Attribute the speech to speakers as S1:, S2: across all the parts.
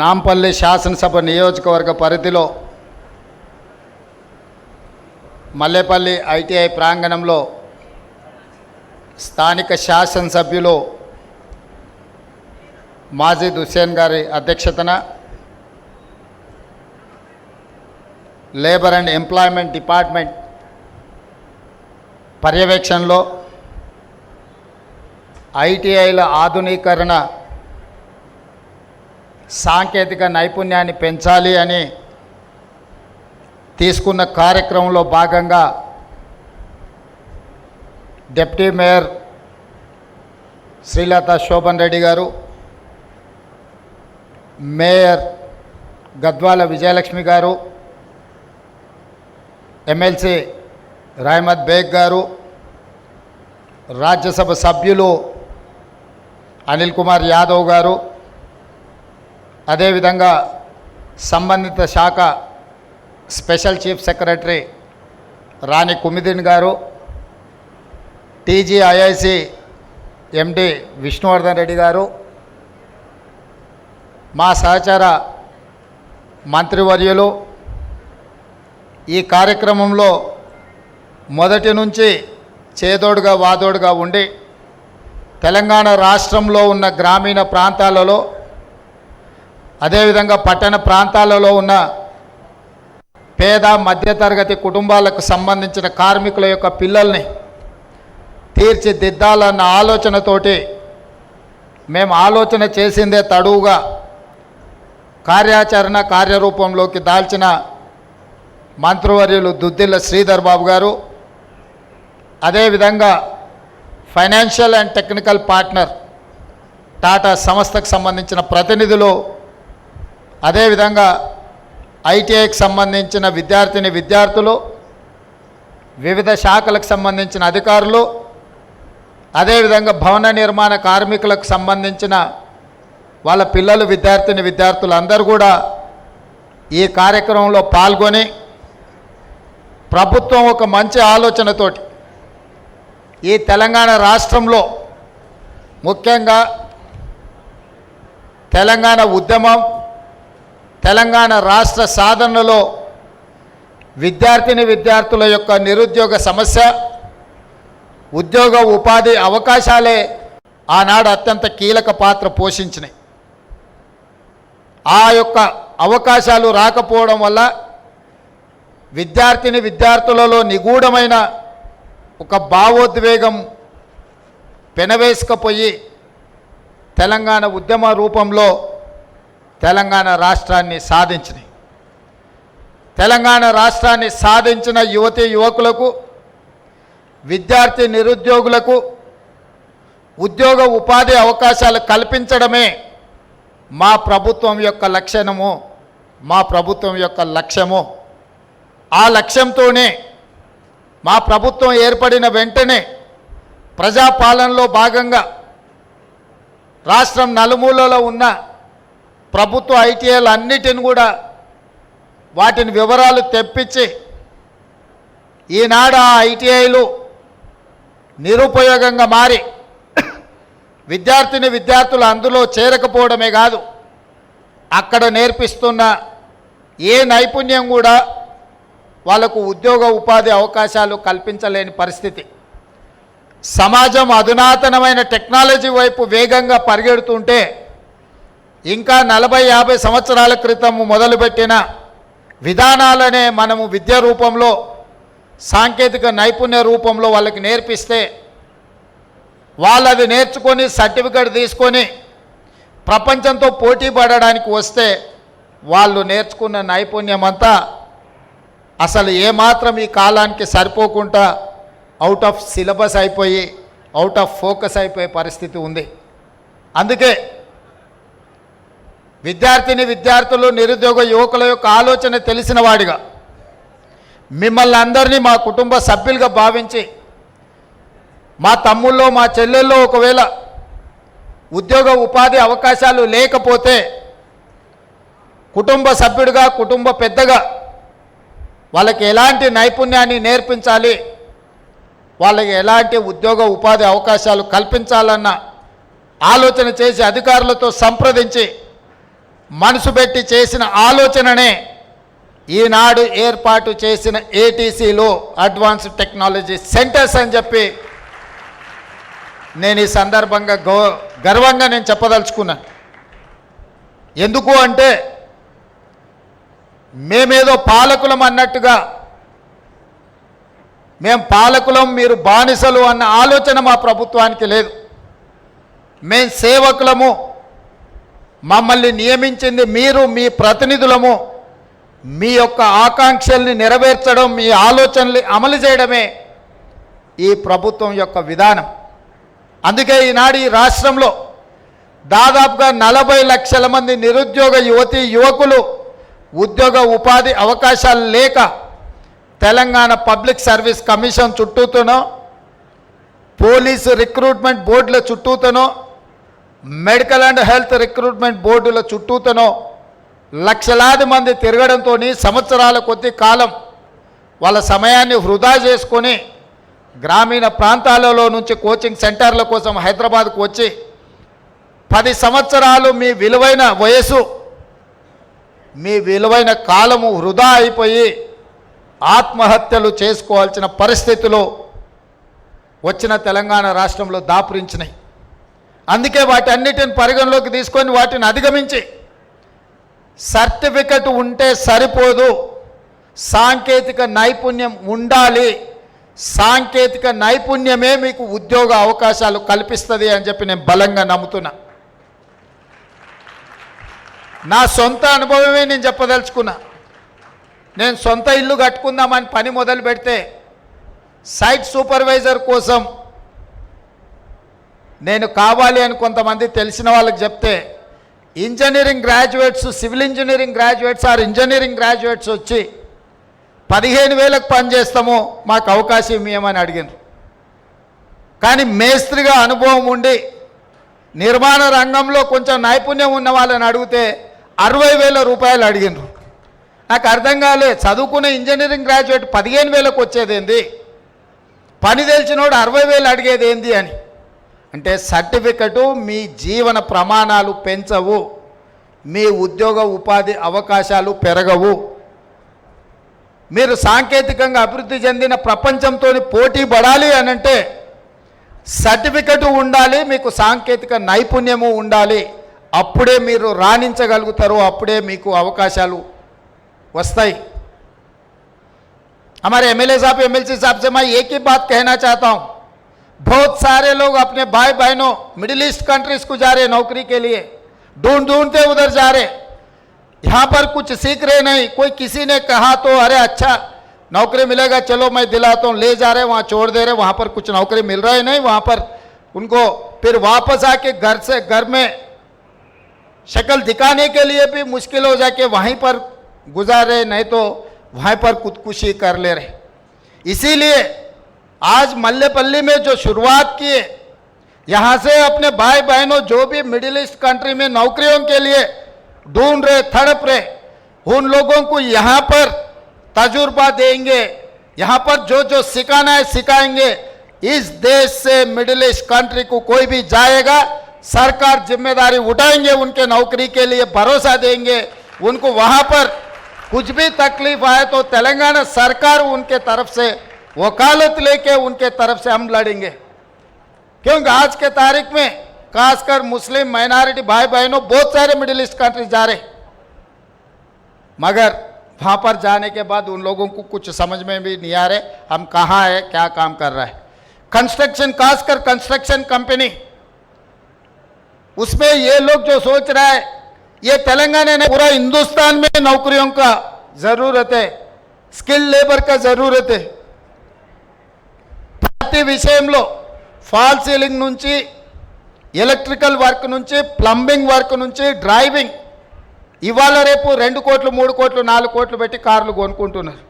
S1: నాంపల్లి శాసనసభ నియోజకవర్గ పరిధిలో మల్లేపల్లి ఐటీఐ ప్రాంగణంలో స్థానిక శాసనసభ్యులు మాజిద్ హుస్సేన్ గారి అధ్యక్షతన లేబర్ అండ్ ఎంప్లాయ్మెంట్ డిపార్ట్మెంట్ పర్యవేక్షణలో ఐటీఐల ఆధునీకరణ సాంకేతిక నైపుణ్యాన్ని పెంచాలి అని తీసుకున్న కార్యక్రమంలో భాగంగా డిప్యూటీ మేయర్ శ్రీలత శోభన్ రెడ్డి గారు, మేయర్ గద్వాల విజయలక్ష్మి గారు, ఎమ్మెల్సీ రహమత్ బేగ్ గారు, రాజ్యసభ సభ్యులు అనిల్ కుమార్ యాదవ్ గారు, అదేవిధంగా సంబంధిత శాఖ స్పెషల్ చీఫ్ సెక్రటరీ రాణి కుమిదిన్ గారు, టీజీఐఐసి ఎండి విష్ణువర్ధన్ రెడ్డి గారు, మా సహచర మంత్రివర్యులు ఈ కార్యక్రమంలో మొదటి నుంచి చేదోడుగా వాదోడుగా ఉండి తెలంగాణ రాష్ట్రంలో ఉన్న గ్రామీణ ప్రాంతాలలో అదేవిధంగా పట్టణ ప్రాంతాలలో ఉన్న పేద మధ్యతరగతి కుటుంబాలకు సంబంధించిన కార్మికుల యొక్క పిల్లల్ని తీర్చిదిద్దాలన్న ఆలోచనతోటి మేము ఆలోచన చేసిందే తడువుగా కార్యాచరణ కార్యరూపంలోకి దాల్చిన మంత్రివర్యులు దుద్దిల్ల శ్రీధర్ బాబు గారు, అదేవిధంగా financial and technical partner Tata సంస్థకు సంబంధించిన ప్రతినిధులు, అదేవిధంగా ఐటీఐకి సంబంధించిన విద్యార్థులు, వివిధ శాఖలకు సంబంధించిన అధికారులు, అదేవిధంగా భవన నిర్మాణ కార్మికులకు సంబంధించిన వాళ్ళ పిల్లలు విద్యార్థులు అందరూ కూడా ఈ కార్యక్రమంలో పాల్గొని ప్రభుత్వం ఒక మంచి ఆలోచనతోటి ఈ తెలంగాణ రాష్ట్రంలో ముఖ్యంగా తెలంగాణ ఉద్యమం, తెలంగాణ రాష్ట్ర సాధనలో విద్యార్థుల యొక్క నిరుద్యోగ సమస్య, ఉద్యోగ ఉపాధి అవకాశాలే ఆనాడు అత్యంత కీలక పాత్ర పోషించినాయి. ఆ యొక్క అవకాశాలు రాకపోవడం వల్ల విద్యార్థులలో నిగూఢమైన ఒక భావోద్వేగం పెనవేసుకపోయి తెలంగాణ ఉద్యమ రూపంలో తెలంగాణ రాష్ట్రాన్ని సాధించినాయి. తెలంగాణ రాష్ట్రాన్ని సాధించిన యువతీ యువకులకు, నిరుద్యోగులకు ఉద్యోగ ఉపాధి అవకాశాలు కల్పించడమే మా ప్రభుత్వం యొక్క లక్ష్యము, మా ప్రభుత్వం యొక్క లక్ష్యము. ఆ లక్ష్యంతోనే మా ప్రభుత్వం ఏర్పడిన వెంటనే ప్రజాపాలనలో భాగంగా రాష్ట్రం నలుమూలలో ఉన్న ప్రభుత్వ ఐటీఐలు అన్నిటిని కూడా వాటిని వివరాలు తెప్పించి ఈనాడు ఆ ఐటీఐలు నిరుపయోగంగా మారి విద్యార్థులు అందులో చేరకపోవడమే కాదు, అక్కడ నేర్పిస్తున్న ఏ నైపుణ్యం కూడా వాళ్ళకు ఉద్యోగ ఉపాధి అవకాశాలు కల్పించలేని పరిస్థితి. సమాజం అధునాతనమైన టెక్నాలజీ వైపు వేగంగా పరిగెడుతుంటే ఇంకా 40-50 సంవత్సరాల క్రితం మొదలుపెట్టిన విధానాలనే మనము విద్య రూపంలో, సాంకేతిక నైపుణ్య రూపంలో వాళ్ళకి నేర్పిస్తే వాళ్ళు అది నేర్చుకొని సర్టిఫికేట్ తీసుకొని ప్రపంచంతో పోటీ పడడానికి వస్తే వాళ్ళు నేర్చుకున్న నైపుణ్యం అంతా అసలు ఏమాత్రం ఈ కాలానికి సరిపోకుండా అవుట్ ఆఫ్ సిలబస్ అయిపోయి, అవుట్ ఆఫ్ ఫోకస్ అయిపోయే పరిస్థితి ఉంది. అందుకే విద్యార్థులు, నిరుద్యోగ యువకుల యొక్క ఆలోచన తెలిసిన వాడిగా మిమ్మల్ని అందరినీ మా కుటుంబ సభ్యులుగా భావించి, మా తమ్ముళ్ళో మా చెల్లెల్లో ఒకవేళ ఉద్యోగ ఉపాధి అవకాశాలు లేకపోతే కుటుంబ సభ్యుడిగా, కుటుంబ పెద్దగా వాళ్ళకి ఎలాంటి నైపుణ్యాన్ని నేర్పించాలి, వాళ్ళకి ఎలాంటి ఉద్యోగ ఉపాధి అవకాశాలు కల్పించాలన్న ఆలోచన చేసి అధికారులతో సంప్రదించి మనసు పెట్టి చేసిన ఆలోచననే ఈనాడు ఏర్పాటు చేసిన ఏటీసీలో అడ్వాన్స్డ్ టెక్నాలజీ సెంటర్స్ అని చెప్పి నేను ఈ సందర్భంగా గర్వంగా నేను చెప్పదలుచుకున్నాను. ఎందుకు అంటే మేమేదో పాలకులం అన్నట్టుగా, మేము పాలకులం మీరు బానిసలు అన్న ఆలోచన మా ప్రభుత్వానికి లేదు. మేము సేవకులము, మమ్మల్ని నియమించింది మీరు, మీ ప్రతినిధులము. మీ యొక్క ఆకాంక్షల్ని నెరవేర్చడం, మీ ఆలోచనల్ని అమలు చేయడమే ఈ ప్రభుత్వం యొక్క విధానం. అందుకే ఈనాడు ఈ రాష్ట్రంలో దాదాపుగా 40 లక్షల మంది నిరుద్యోగ యువతీ యువకులు ఉద్యోగ ఉపాధి అవకాశాలు లేక తెలంగాణ పబ్లిక్ సర్వీస్ కమిషన్ చుట్టూతోనో, పోలీసు రిక్రూట్మెంట్ బోర్డుల చుట్టూతోనో, మెడికల్ అండ్ హెల్త్ రిక్రూట్మెంట్ బోర్డుల చుట్టూతోనో లక్షలాది మంది తిరగడంతో సంవత్సరాల కొద్ది కాలం వాళ్ళ సమయాన్ని వృధా చేసుకొని గ్రామీణ ప్రాంతాలలో నుంచి కోచింగ్ సెంటర్ల కోసం హైదరాబాద్కు వచ్చి 10 సంవత్సరాలు మీ విలువైన వయసు, మీ విలువైన కాలము వృధా అయిపోయి ఆత్మహత్యలు చేసుకోవాల్సిన పరిస్థితులు వచ్చిన తెలంగాణ రాష్ట్రంలో దాపురించినాయి. అందుకే వాటన్నిటిని పరిగణలోకి తీసుకొని వాటిని అధిగమించి సర్టిఫికెట్ ఉంటే సరిపోదు, సాంకేతిక నైపుణ్యం ఉండాలి, సాంకేతిక నైపుణ్యమే మీకు ఉద్యోగ అవకాశాలు కల్పిస్తుంది అని చెప్పి నేను బలంగా నమ్ముతున్నా. నా సొంత అనుభవమే నేను చెప్పదలుచుకున్నా. నేను సొంత ఇల్లు కట్టుకుందామని పని మొదలు పెడితే సైట్ సూపర్వైజర్ కోసం నేను కావాలి అని కొంతమంది తెలిసిన వాళ్ళకి చెప్తే engineering graduates, civil engineering graduates or engineering graduates వచ్చి 15,000కు పని చేస్తాము, మాకు అవకాశం ఇవ్వమని అడిగినారు. కానీ మేస్త్రిగా అనుభవం ఉండి నిర్మాణ రంగంలో కొంచెం నైపుణ్యం ఉన్న వాళ్ళని అడిగితే 60,000 రూపాయలు అడిగినారు. నాకు అర్థం కాలే, చదువుకునే ఇంజనీరింగ్ గ్రాడ్యుయేట్ 15,000కు వచ్చేదేంది, పని తెలిసినోడు 60,000 అడిగేది ఏంది అని. అంటే సర్టిఫికెటు మీ జీవన ప్రమాణాలు పెంచవు, మీ ఉద్యోగ ఉపాధి అవకాశాలు పెరగవు. మీరు సాంకేతికంగా అభివృద్ధి చెందిన ప్రపంచంతో పోటీ పడాలి అనంటే సర్టిఫికెట్ ఉండాలి, మీకు సాంకేతిక నైపుణ్యము ఉండాలి. అప్పుడే మీరు రాణించగలుగుతారు, అప్పుడే మీకు అవకాశాలు వస్తాయి. हमारे एमएलए साहब, एमएलसी साहब से मैं एक ही बात कहना चाहता हूँ, बहुत सारे लोग अपने भाई बहनों मिडिल ईस्ट कंट्रीज को जा रहे नौकरी के लिए, ढूंढते उधर जा रहे, यहाँ पर कुछ सीख रहे नहीं. कोई किसी ने कहा तो अरे अच्छा नौकरी मिलेगा, चलो मैं दिलाता हूँ, ले जा रहे, वहाँ छोड़ दे रहे, वहाँ पर कुछ नौकरी मिल रहा है नहीं, वहाँ पर उनको फिर वापस आके घर में शक्ल दिखाने के लिए भी मुश्किल हो जाके वहीं पर गुजार रहे, नहीं तो वहीं पर खुदकुशी कर ले रहे. इसीलिए आज मल्लेपल्ली में जो शुरुआत किए, यहाँ से अपने भाई बहनों जो भी मिडिल ईस्ट कंट्री में नौकरियों के लिए ढूंढ रहे, तड़प रहे, उन लोगों को यहाँ पर तजुर्बा देंगे, यहाँ पर जो जो सिखाना है सिखाएंगे. इस देश से मिडिल ईस्ट कंट्री को कोई भी जाएगा, सरकार जिम्मेदारी उठाएंगे, उनके नौकरी के लिए भरोसा देंगे. उनको वहाँ पर कुछ भी तकलीफ आए तो तेलंगाना सरकार उनके तरफ से वकालत लेके उनके तरफ से हम लड़ेंगे. क्योंकि आज के तारीख में खासकर मुस्लिम माइनॉरिटी भाई बहनों बहुत सारे मिडिल ईस्ट कंट्री जा रहे, मगर वहाँ पर जाने के बाद उन लोगों को कुछ समझ में भी नहीं आ रहे हम कहाँ है, क्या काम कर रहा है. कंस्ट्रक्शन, खासकर कंस्ट्रक्शन कंपनी, उसमें ये लोग जो सोच रहा है, ये तेलंगाना ने पूरा हिंदुस्तान में नौकरियों का ज़रूरत है, स्किल लेबर का ज़रूरत है. ప్రతి విషయంలో ఫాల్ సీలింగ్ నుంచి, ఎలక్ట్రికల్ వర్క్ నుంచి, ప్లంబింగ్ వర్క్ నుంచి, డ్రైవింగ్, ఇవాళ రేపు 2 కోట్లు 3 కోట్లు 4 కోట్లు పెట్టి కార్లు కొనుక్కుంటున్నారు.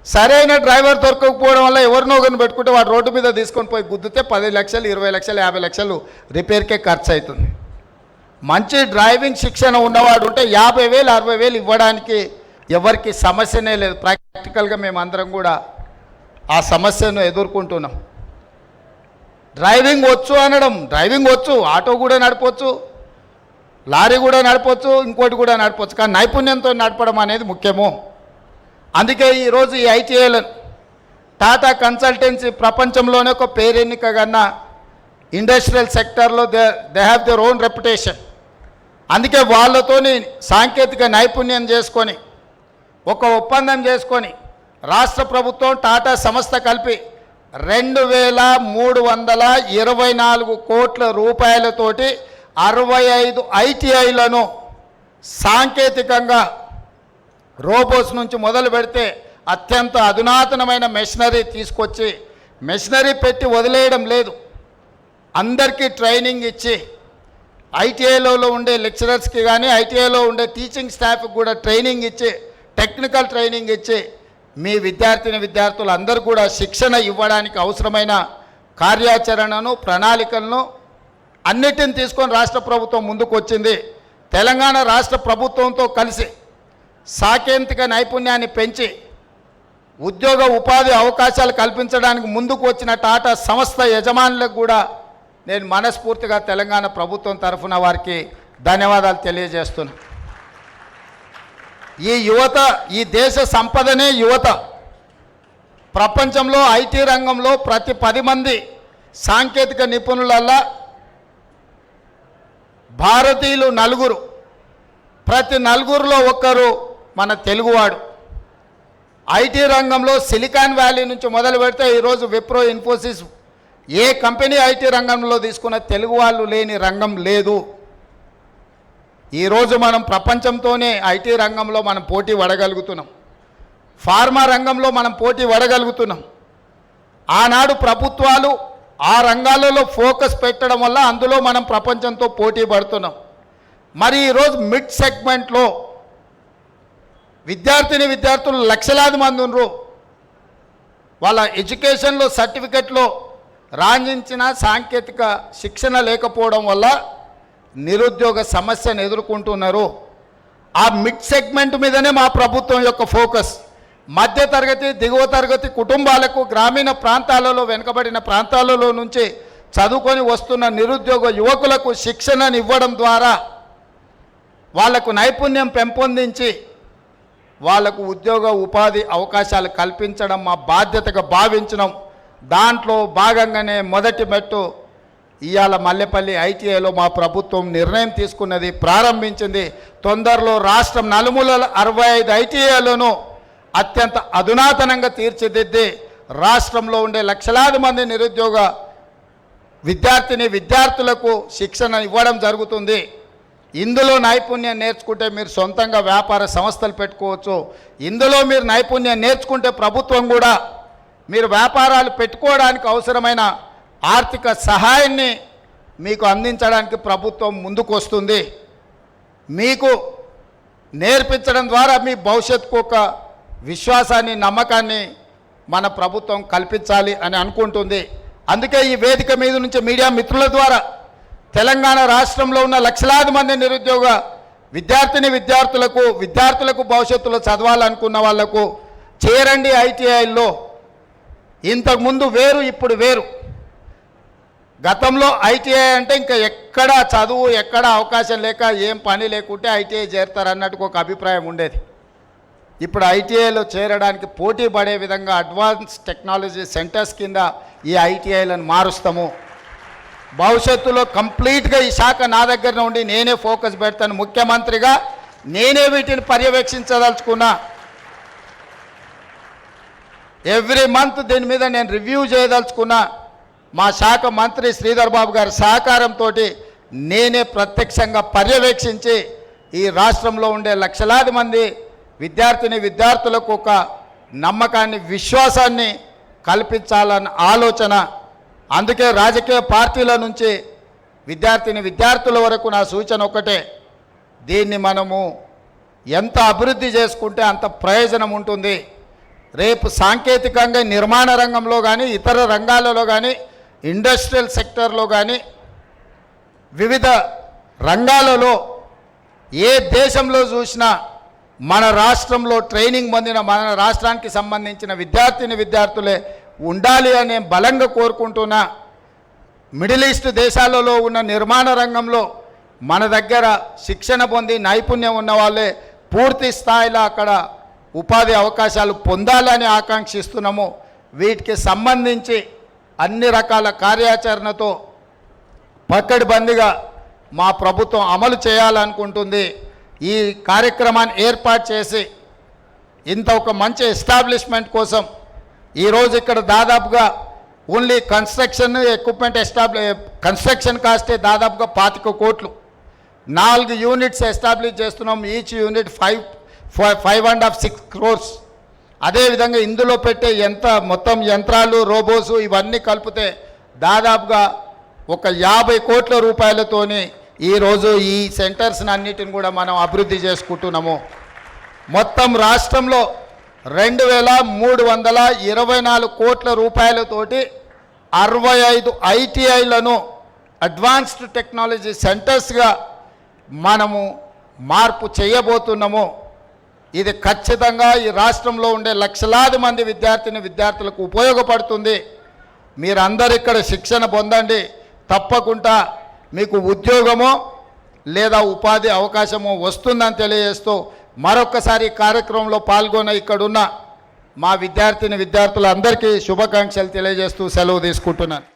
S1: సరైన డ్రైవర్ దొరకకపోవడం వల్ల ఎవరినో ఒకరిని పెట్టుకుంటే వాడు రోడ్డు మీద తీసుకొని పోయి గుద్దితే 10 లక్షలు 20 లక్షలు 50 లక్షలు రిపేర్కే ఖర్చు అవుతుంది. మంచి డ్రైవింగ్ శిక్షణ ఉన్నవాడు ఉంటే 50,000 60,000 ఇవ్వడానికి ఎవరికి సమస్యనే లేదు. ప్రాక్టికల్గా మేమందరం కూడా ఆ సమస్యను ఎదుర్కొంటున్నాం. డ్రైవింగ్ వచ్చు అనడం, డ్రైవింగ్ వచ్చు, ఆటో కూడా నడపవచ్చు, లారీ కూడా నడపవచ్చు, ఇంకోటి కూడా నడపవచ్చు, కానీ నైపుణ్యంతో నడపడం అనేది ముఖ్యము. అందుకే ఈరోజు ఈ ఐటీఐలను టాటా కన్సల్టెన్సీ ప్రపంచంలోనే ఒక పేరెన్నికగన్న ఇండస్ట్రియల్ సెక్టర్లో they have their own reputation. అందుకే వాళ్ళతోని సాంకేతిక నైపుణ్యం చేసుకొని ఒక ఒప్పందం చేసుకొని రాష్ట్ర ప్రభుత్వం టాటా సంస్థ కలిపి 2324 కోట్ల రూపాయలతోటి 65 ఐటీఐలను సాంకేతికంగా రోబోట్స్ నుంచి మొదలు పెడితే అత్యంత అధునాతనమైన మెషినరీ తీసుకొచ్చి మెషినరీ పెట్టి వదిలేయడం లేదు, అందరికీ ట్రైనింగ్ ఇచ్చి ఐటీఐలో ఉండే లెక్చరర్స్కి కానీ ఐటీఐలో ఉండే టీచింగ్ స్టాఫ్కి కూడా ట్రైనింగ్ ఇచ్చి టెక్నికల్ ట్రైనింగ్ ఇచ్చి మీ విద్యార్థులు అందరూ కూడా శిక్షణ ఇవ్వడానికి అవసరమైన కార్యాచరణను ప్రణాళికలను అన్నిటిని తీసుకొని రాష్ట్ర ప్రభుత్వం ముందుకు వచ్చింది. తెలంగాణ రాష్ట్ర ప్రభుత్వంతో కలిసి సాంకేతిక నైపుణ్యాన్ని పెంచి ఉద్యోగ ఉపాధి అవకాశాలు కల్పించడానికి ముందుకు వచ్చిన టాటా సంస్థ యజమానులకు కూడా నేను మనస్ఫూర్తిగా తెలంగాణ ప్రభుత్వం తరఫున వారికి ధన్యవాదాలు తెలియజేస్తున్నాను. ఈ యువత, ఈ దేశ సంపదనే యువత. ప్రపంచంలో ఐటీ రంగంలో ప్రతి 10 మంది సాంకేతిక నిపుణులల్లా భారతీయులు 4, ప్రతి 4లో ఒక్కరు మన తెలుగువాడు. ఐటీ రంగంలో సిలికాన్ వ్యాలీ నుంచి మొదలు పెడితే ఈరోజు విప్రో, ఇన్ఫోసిస్, ఏ కంపెనీ ఐటీ రంగంలో తీసుకున్న తెలుగు వాళ్ళు లేని రంగం లేదు. ఈరోజు మనం ప్రపంచంతోనే ఐటీ రంగంలో మనం పోటీ పడగలుగుతున్నాం, ఫార్మా రంగంలో మనం పోటీ పడగలుగుతున్నాం. ఆనాడు ప్రభుత్వాలు ఆ రంగాలలో ఫోకస్ పెట్టడం వల్ల అందులో మనం ప్రపంచంతో పోటీ పడుతున్నాం. మరి ఈరోజు మిడ్ సెగ్మెంట్లో విద్యార్థులు లక్షలాది మంది ఉన్నారు. వాళ్ళ ఎడ్యుకేషన్లో సర్టిఫికెట్లో రాణించిన సాంకేతిక శిక్షణ లేకపోవడం వల్ల నిరుద్యోగ సమస్యను ఎదుర్కొంటున్నారు. ఆ మిడ్ సెగ్మెంట్ మీదనే మా ప్రభుత్వం యొక్క ఫోకస్. మధ్యతరగతి, దిగువ తరగతి కుటుంబాలకు గ్రామీణ ప్రాంతాలలో, వెనుకబడిన ప్రాంతాలలో నుంచి చదువుకొని వస్తున్న నిరుద్యోగ యువకులకు శిక్షణను ఇవ్వడం ద్వారా వాళ్లకు నైపుణ్యం పెంపొందించి వాళ్లకు ఉద్యోగ ఉపాధి అవకాశాలు కల్పించడం మా బాధ్యతగా భావించడం. దాంట్లో భాగంగానే మొదటి మెట్టు ఇవాళ మల్లెపల్లి ఐటీఐలో మా ప్రభుత్వం నిర్ణయం తీసుకున్నది, ప్రారంభించింది. తొందరలో రాష్ట్రం నలుమూలల 65 ఐటీఐలను అత్యంత అధునాతనంగా తీర్చిదిద్ది రాష్ట్రంలో ఉండే లక్షలాది మంది నిరుద్యోగ విద్యార్థులకు శిక్షణ ఇవ్వడం జరుగుతుంది. ఇందులో నైపుణ్యం నేర్చుకుంటే మీరు సొంతంగా వ్యాపార సంస్థలు పెట్టుకోవచ్చు. ఇందులో మీరు నైపుణ్యం నేర్చుకుంటే ప్రభుత్వం కూడా మీరు వ్యాపారాలు పెట్టుకోవడానికి అవసరమైన ఆర్థిక సహాయాన్ని మీకు అందించడానికి ప్రభుత్వం ముందుకు వస్తుంది. మీకు నేర్పించడం ద్వారా మీ భవిష్యత్తుకు ఒక విశ్వాసాన్ని, నమ్మకాన్ని మన ప్రభుత్వం కల్పించాలి అని అనుకుంటుంది. అందుకే ఈ వేదిక మీద నుంచి మీడియా మిత్రుల ద్వారా తెలంగాణ రాష్ట్రంలో ఉన్న లక్షలాది మంది నిరుద్యోగ విద్యార్థులకు భవిష్యత్తులో చదవాలనుకున్న వాళ్లకు చేరండి ఐటీఐల్లో. ఇంతకుముందు వేరు, ఇప్పుడు వేరు. గతంలో ఐటీఐ అంటే ఇంకా ఎక్కడ చదువు, ఎక్కడ అవకాశం లేక ఏం పని లేకుంటే ఐటీఐ చేరతారన్నట్టు ఒక అభిప్రాయం ఉండేది. ఇప్పుడు ఐటీఐలో చేరడానికి పోటీ పడే విధంగా అడ్వాన్స్ టెక్నాలజీ సెంటర్స్ కింద ఈ ఐటీఐలను మారుస్తాము. భవిష్యత్తులో కంప్లీట్గా ఈ శాఖ నా దగ్గర ఉండి నేనే ఫోకస్ పెడతాను. ముఖ్యమంత్రిగా నేనే వీటిని పర్యవేక్షించదలుచుకున్నా. ఎవ్రీ మంత్ దీని మీద నేను రివ్యూ చేయదలుచుకున్నా. మా శాఖ మంత్రి శ్రీధర్ బాబు గారి సహకారంతో నేనే ప్రత్యక్షంగా పర్యవేక్షించి ఈ రాష్ట్రంలో ఉండే లక్షలాది మంది విద్యార్థులకు ఒక నమ్మకాన్ని, విశ్వాసాన్ని కల్పించాలన్న ఆలోచన. అందుకే రాజకీయ పార్టీల నుంచి విద్యార్థుల వరకు నా సూచన ఒకటే, దీన్ని మనము ఎంత అభివృద్ధి చేసుకుంటే అంత ప్రయోజనం ఉంటుంది. రేపు సాంకేతికంగా నిర్మాణ రంగంలో కానీ, ఇతర రంగాలలో కానీ, ఇండస్ట్రియల్ సెక్టర్లో కానీ, వివిధ రంగాలలో ఏ దేశంలో చూసినా మన రాష్ట్రంలో ట్రైనింగ్ పొందిన, మన రాష్ట్రానికి సంబంధించిన విద్యార్థులే ఉండాలి అనే బలంగా కోరుకుంటున్నా. మిడిల్ ఈస్ట్ దేశాలలో ఉన్న నిర్మాణ రంగంలో మన దగ్గర శిక్షణ పొంది నైపుణ్యం ఉన్న వాళ్ళే పూర్తి స్థాయిలో అక్కడ ఉపాధి అవకాశాలు పొందాలని ఆకాంక్షిస్తున్నాము. వీటికి సంబంధించి అన్ని రకాల కార్యాచరణతో పకడ్బందీగా మా ప్రభుత్వం అమలు చేయాలనుకుంటుంది. ఈ కార్యక్రమాన్ని ఏర్పాటు చేసి ఇంత ఒక మంచి ఎస్టాబ్లిష్మెంట్ కోసం ఈరోజు ఇక్కడ దాదాపుగా ఓన్లీ కన్స్ట్రక్షన్ ఎక్విప్మెంట్ కన్స్ట్రక్షన్ కాస్టే దాదాపుగా 25 కోట్లు. 4 యూనిట్స్ ఎస్టాబ్లిష్ చేస్తున్నాం. Each unit 5.5-6 crores. అదేవిధంగా ఇందులో పెట్టే మొత్తం యంత్రాలు, రోబోసు ఇవన్నీ కలిపితే దాదాపుగా ఒక 50 కోట్ల రూపాయలతోని ఈరోజు ఈ సెంటర్స్ని అన్నిటిని కూడా మనం అభివృద్ధి చేసుకుంటున్నాము. మొత్తం రాష్ట్రంలో 2,324 కోట్ల రూపాయలతోటి 65 ఐటీఐలను అడ్వాన్స్డ్ టెక్నాలజీ సెంటర్స్గా మనము మార్పు చేయబోతున్నాము. ఇది ఖచ్చితంగా ఈ రాష్ట్రంలో ఉండే లక్షలాది మంది విద్యార్థులకు ఉపయోగపడుతుంది. మీరందరూ ఇక్కడ శిక్షణ పొందండి. తప్పకుండా మీకు ఉద్యోగమో లేదా ఉపాధి అవకాశమో వస్తుందని తెలియజేస్తూ మరొకసారి కార్యక్రమంలో పాల్గొన్న ఇక్కడున్న మా విద్యార్థులందరికీ శుభాకాంక్షలు తెలియజేస్తూ సెలవు తీసుకుంటున్నాను.